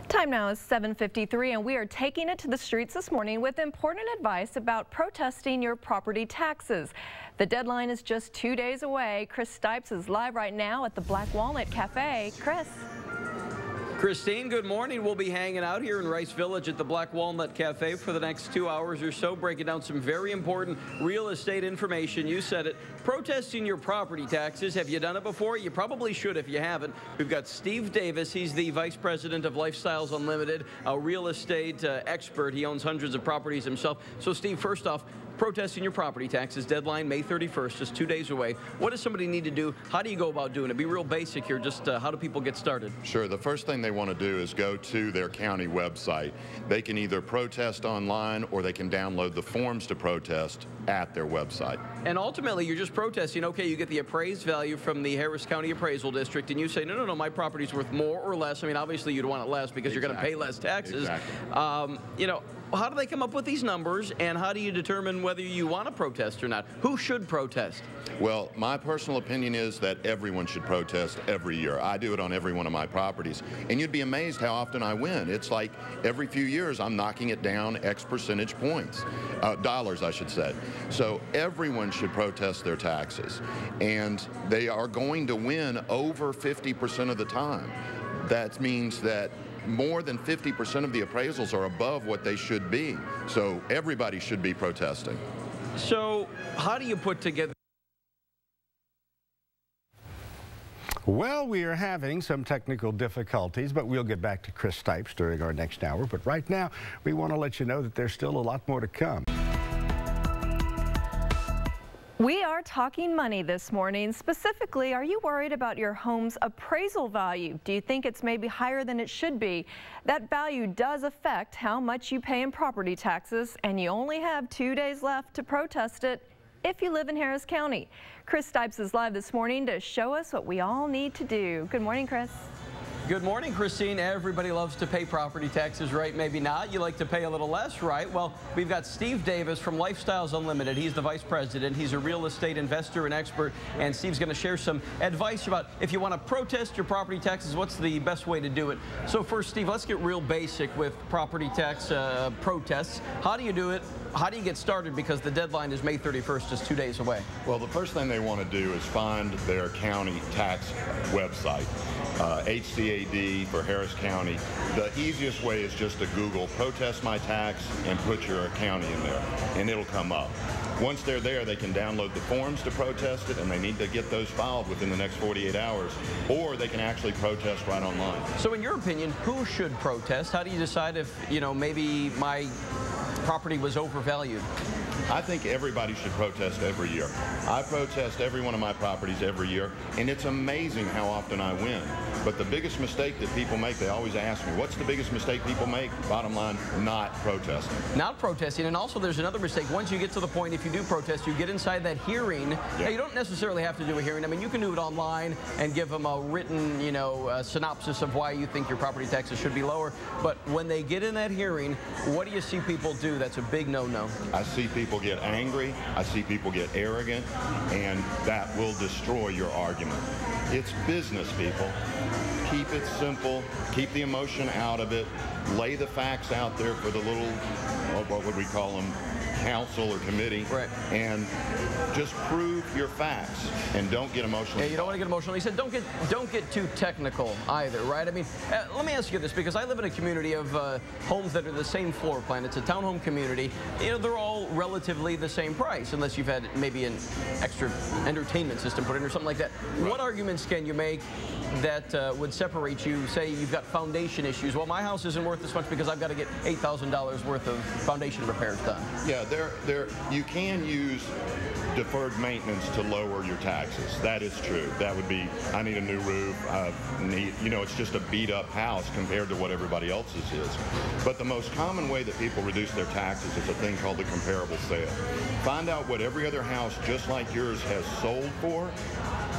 Time now is 7:53, and we are taking it to the streets this morning with important advice about protesting your property taxes. The deadline is just 2 days away. Chris Stipes is live right now at the Black Walnut Cafe. Chris. Christine, good morning. We'll be hanging out here in Rice Village at the Black Walnut Cafe for the next 2 hours or so, breaking down some very important real estate information. You said it. Protesting your property taxes. Have you done it before? You probably should if you haven't. We've got Steve Davis. He's the Vice President of Lifestyles Unlimited, a real estate expert. He owns hundreds of properties himself. So, Steve, first off, protesting your property taxes, deadline May 31st, just 2 days away. What does somebody need to do? How do you go about doing it? Be real basic here. Just how do people get started? Sure. The first thing they want to do is go to their county website. They can either protest online or they can download the forms to protest at their website. And ultimately, you're just protesting. Okay, you get the appraised value from the Harris County Appraisal District, and you say, no, my property's worth more or less. I mean, obviously, you'd want it less because you're going to pay less taxes. Exactly. How do they come up with these numbers, and how do you determine whether you want to protest or not? Who should protest? Well, my personal opinion is that everyone should protest every year. I do it on every one of my properties, and you'd be amazed how often I win. It's like every few years I'm knocking it down X percentage points, dollars I should say. So everyone should protest their taxes, and they are going to win over 50% of the time. That means that more than 50% of the appraisals are above what they should be. So everybody should be protesting. So how do you put together? Well, we are having some technical difficulties, but we'll get back to Chris Stipes during our next hour. But right now, we want to let you know that there's still a lot more to come. We are talking money this morning. Specifically, are you worried about your home's appraisal value? Do you think it's maybe higher than it should be? That value does affect how much you pay in property taxes, and you only have 2 days left to protest it if you live in Harris County. Chris Stipes is live this morning to show us what we all need to do. Good morning, Chris. Good morning, Christine. Everybody loves to pay property taxes, right? Maybe not. You like to pay a little less, right? Well, we've got Steve Davis from Lifestyles Unlimited. He's the vice president. He's a real estate investor and expert, and Steve's going to share some advice about if you want to protest your property taxes, what's the best way to do it. So first, Steve, let's get real basic with property tax protests. How do you do it? How do you get started? Because the deadline is May 31st, just 2 days away. Well, the first thing they want to do is find their county tax website. HCAD for Harris County. The easiest way is just to Google protest my tax and put your county in there, and it'll come up. Once they're there, they can download the forms to protest it, and they need to get those filed within the next 48 hours, or they can actually protest right online. So in your opinion, who should protest? How do you decide if, maybe my property was overvalued? I think everybody should protest every year. I protest every one of my properties every year, and it's amazing how often I win. But the biggest mistake that people make, they always ask me, what's the biggest mistake people make? Bottom line, not protesting. Not protesting, and also there's another mistake. Once you get to the point, if you do protest, you get inside that hearing. Yep. Now, you don't necessarily have to do a hearing. I mean, you can do it online and give them a written, synopsis of why you think your property taxes should be lower. But when they get in that hearing, what do you see people do? That's a big no-no. I see people get angry, I see people get arrogant, and that will destroy your argument. It's business, people. Keep it simple, keep the emotion out of it, lay the facts out there for the little, what would we call them, council or committee, right, and just prove your facts and don't get emotional. Yeah, you don't want to get emotional. He said don't get too technical either, right? I mean, let me ask you this, because I live in a community of homes that are the same floor plan. It's a townhome community. They're all relatively the same price, unless you've had maybe an extra entertainment system put in or something like that. Right. What arguments can you make that would separate you? Say you've got foundation issues. Well, my house isn't worth this much because I've got to get $8,000 worth of foundation repairs done. Yeah, you can use deferred maintenance to lower your taxes. That is true. That would be, I need a new roof, it's just a beat up house compared to what everybody else's is. But the most common way that people reduce their taxes is a thing called the comparable sale. Find out what every other house just like yours has sold for,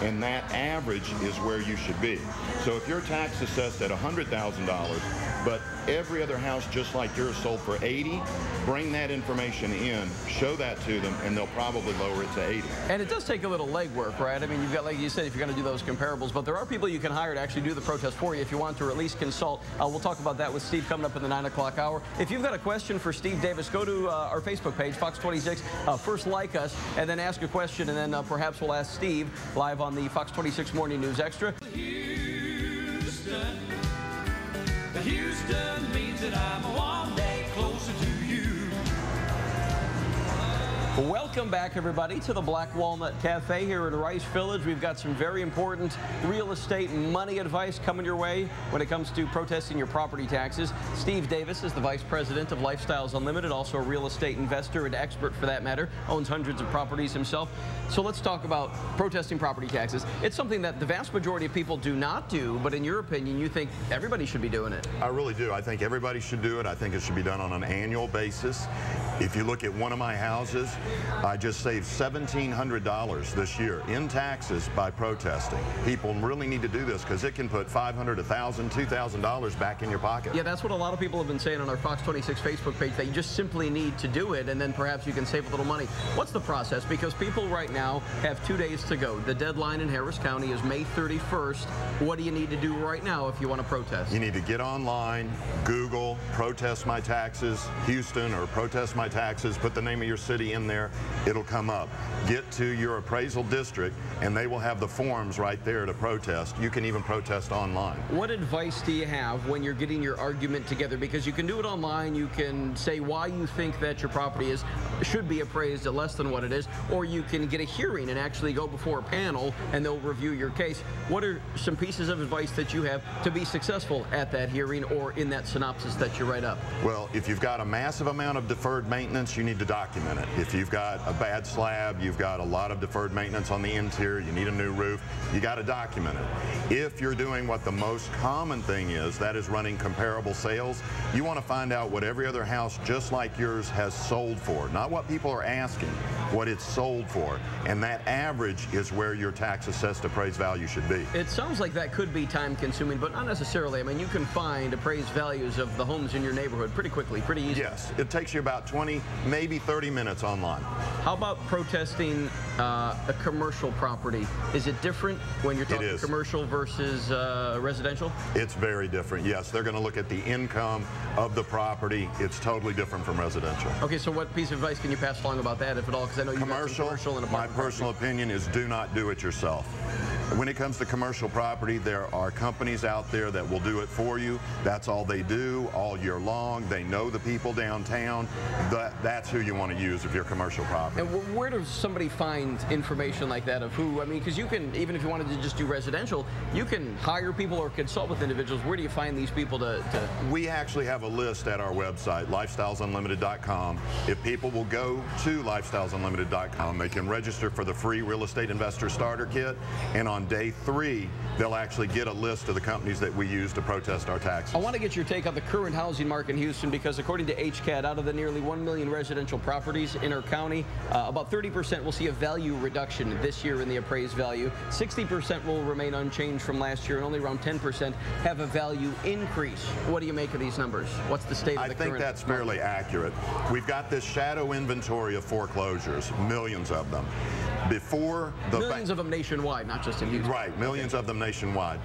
and that average is where you should be. So if your tax assessed at $100,000, but every other house just like yours sold for 80, bring that information in, show that to them, and they'll probably lower it to 80. And it does take a little legwork, right? I mean, you've got, like you said, if you're going to do those comparables, but there are people you can hire to actually do the protest for you if you want to, or at least consult. We'll talk about that with Steve coming up in the 9 o'clock hour. If you've got a question for Steve Davis, go to our Facebook page, Fox 26. First like us, and then ask a question, and then perhaps we'll ask Steve live on the Fox 26 Morning News Extra. Houston means that I'm one day closer to you. Welcome back, everybody, to the Black Walnut Cafe here in Rice Village. We've got some very important real estate and money advice coming your way when it comes to protesting your property taxes. Steve Davis is the Vice President of Lifestyles Unlimited, also a real estate investor and expert for that matter, owns hundreds of properties himself. So let's talk about protesting property taxes. It's something that the vast majority of people do not do, but in your opinion, you think everybody should be doing it. I really do. I think everybody should do it. I think it should be done on an annual basis. If you look at one of my houses, I just saved $1,700 this year in taxes by protesting. People really need to do this because it can put $500, $1,000, $2,000 back in your pocket. Yeah, that's what a lot of people have been saying on our Fox 26 Facebook page, that you just simply need to do it, and then perhaps you can save a little money. What's the process? Because people right now have 2 days to go. The deadline in Harris County is May 31st. What do you need to do right now if you want to protest? You need to get online, Google, protest my taxes, Houston, or protest my taxes, put the name of your city in there, it'll come up. Get to your appraisal district and they will have the forms right there to protest. You can even protest online. What advice do you have when you're getting your argument together? Because you can do it online, you can say why you think that your property should be appraised at less than what it is, or you can get a hearing and actually go before a panel and they'll review your case. What are some pieces of advice that you have to be successful at that hearing or in that synopsis that you write up? Well, if you've got a massive amount of deferred maintenance, you need to document it. If you've got a bad slab, you've got a lot of deferred maintenance on the interior, you need a new roof, you got to document it. If you're doing what the most common thing is, that is running comparable sales, you want to find out what every other house just like yours has sold for, not what people are asking, what it's sold for. And that average is where your tax assessed appraised value should be. It sounds like that could be time consuming, but not necessarily. I mean, you can find appraised values of the homes in your neighborhood pretty quickly, pretty easily. Yes, it takes you about 20, maybe 30 minutes online. How about protesting a commercial property? Is it different when you're talking commercial versus residential? It's very different, yes. They're going to look at the income of the property. It's totally different from residential. Okay, so what piece of advice can you pass along about that, if at all? Because I know you've got some commercial and my personal opinion is do not do it yourself. When it comes to commercial property, there are companies out there that will do it for you. That's all they do all year long. They know the people downtown. That's who you want to use if you're commercial property. And where does somebody find information like that of who? I mean, because you can, even if you wanted to just do residential, you can hire people or consult with individuals. Where do you find these people to? We actually have a list at our website, lifestylesunlimited.com. If people will go to lifestylesunlimited.com, they can register for the free real estate investor starter kit, and on day 3, they'll actually get a list of the companies that we use to protest our taxes. I want to get your take on the current housing market in Houston, because according to HCAD, out of the nearly 1 million residential properties in our county, about 30% will see a value reduction this year in the appraised value. 60% will remain unchanged from last year, and only around 10% have a value increase. What do you make of these numbers? What's the state of the current? I think that's fairly accurate. We've got this shadow inventory of foreclosures, millions of them. Before the millions of them nationwide, not just in Houston. Right, millions of them nationwide.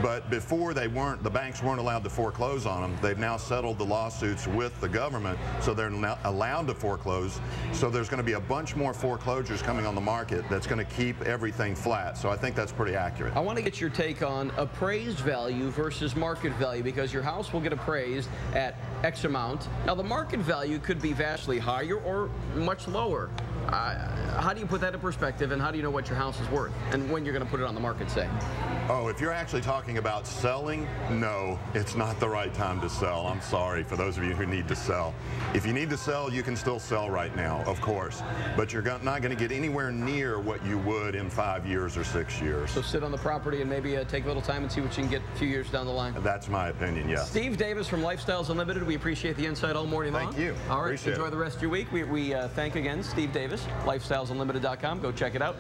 But before the banks weren't allowed to foreclose on them. They've now settled the lawsuits with the government, so they're now allowed to foreclose. So there's going to be a bunch more foreclosures coming on the market that's going to keep everything flat. So I think that's pretty accurate. I want to get your take on appraised value versus market value, because your house will get appraised at X amount. Now the market value could be vastly higher or much lower. How do you put that in perspective, and how do you know what your house is worth and when you're going to put it on the market, say? Oh, if you're actually talking about selling, no, it's not the right time to sell. I'm sorry for those of you who need to sell. If you need to sell, you can still sell right now, of course, but you're not going to get anywhere near what you would in 5 years or 6 years. So sit on the property and maybe take a little time and see what you can get a few years down the line. That's my opinion, yes. Steve Davis from Lifestyles Unlimited, we appreciate the insight all morning long. Thank you. All right, enjoy the rest of your week. We thank again Steve Davis, lifestylesunlimited.com. Go check it out.